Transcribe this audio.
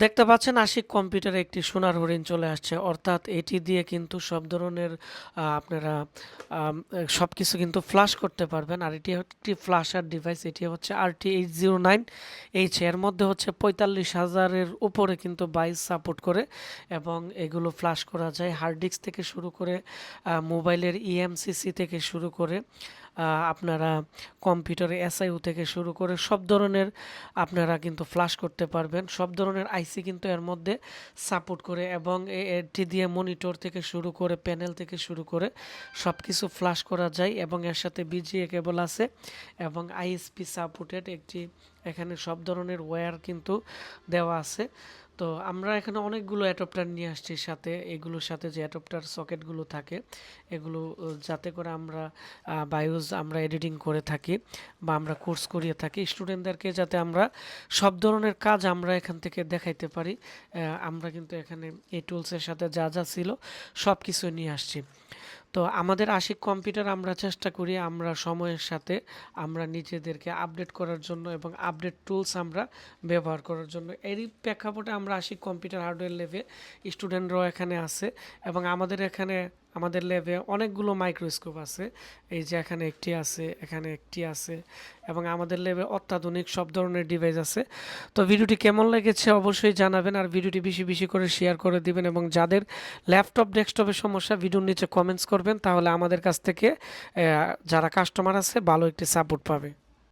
দেখতে পাচ্ছেন আশিক কম্পিউটারে একটি সোনার হরিণ চলে আসছে, অর্থাৎ এটি দিয়ে কিন্তু সব ধরনের আপনারা সবকিছু কিন্তু ফ্লাশ করতে পারবেন। আর এটি একটি ফ্লাশার ডিভাইস, এটি হচ্ছে RT809H, এর মধ্যে হচ্ছে 45,000-এর উপরে কিন্তু বাইস সাপোর্ট করে এবং এগুলো ফ্লাশ করা যায় হার্ড ডিস্ক থেকে শুরু করে মোবাইলের EMCC থেকে শুরু করে আপনারা কম্পিউটারে SIU থেকে শুরু করে সব ধরনের আপনারা কিন্তু ফ্লাশ করতে পারবেন। সব ধরনের আইসি কিন্তু এর মধ্যে সাপোর্ট করে এবং এটি দিয়ে মনিটর থেকে শুরু করে প্যানেল থেকে শুরু করে সব কিছু ফ্লাশ করা যায় এবং এর সাথে BGA কেবল আছে এবং ISP সাপোর্টেড একটি এখানে সব ধরনের ওয়্যার কিন্তু দেওয়া আছে। তো আমরা এখানে অনেকগুলো অ্যাডাপ্টার নিয়ে আসছি সাথে, এগুলোর সাথে যে অ্যাডাপ্টার সকেটগুলো থাকে এগুলো যাতে করে আমরা বায়োস আমরা এডিটিং করে থাকি বা আমরা কোর্স করিয়ে থাকি স্টুডেন্টদেরকে, যাতে আমরা সব ধরনের কাজ আমরা এখান থেকে দেখাইতে পারি। আমরা কিন্তু এখানে এই টুলসের সাথে যা যা ছিল সব কিছু নিয়ে আসছি। তো আমাদের আশিক কম্পিউটার আমরা চেষ্টা করি আমরা সময়ের সাথে আমরা নিজেদেরকে আপডেট করার জন্য এবং আপডেট টুলস আমরা ব্যবহার করার জন্য। এরই প্রেক্ষাপটে আমরা আশিক কম্পিউটার হার্ডওয়্যার ল্যাবে স্টুডেন্টরাও এখানে আছে এবং আমাদের ল্যাবে অনেকগুলো মাইক্রোস্কোপ আছে। এই যে এখানে একটি আছে, এখানে একটি আছে এবং আমাদের ল্যাবে অত্যাধুনিক সব ধরনের ডিভাইস আছে। তো ভিডিওটি কেমন লেগেছে অবশ্যই জানাবেন আর ভিডিওটি বেশি বেশি করে শেয়ার করে দিবেন এবং যাদের ল্যাপটপ ডেস্কটপের সমস্যা ভিডিওর নিচে কমেন্টস করবেন, তাহলে আমাদের কাছ থেকে যারা কাস্টমার আছে ভালো একটি সাপোর্ট পাবে।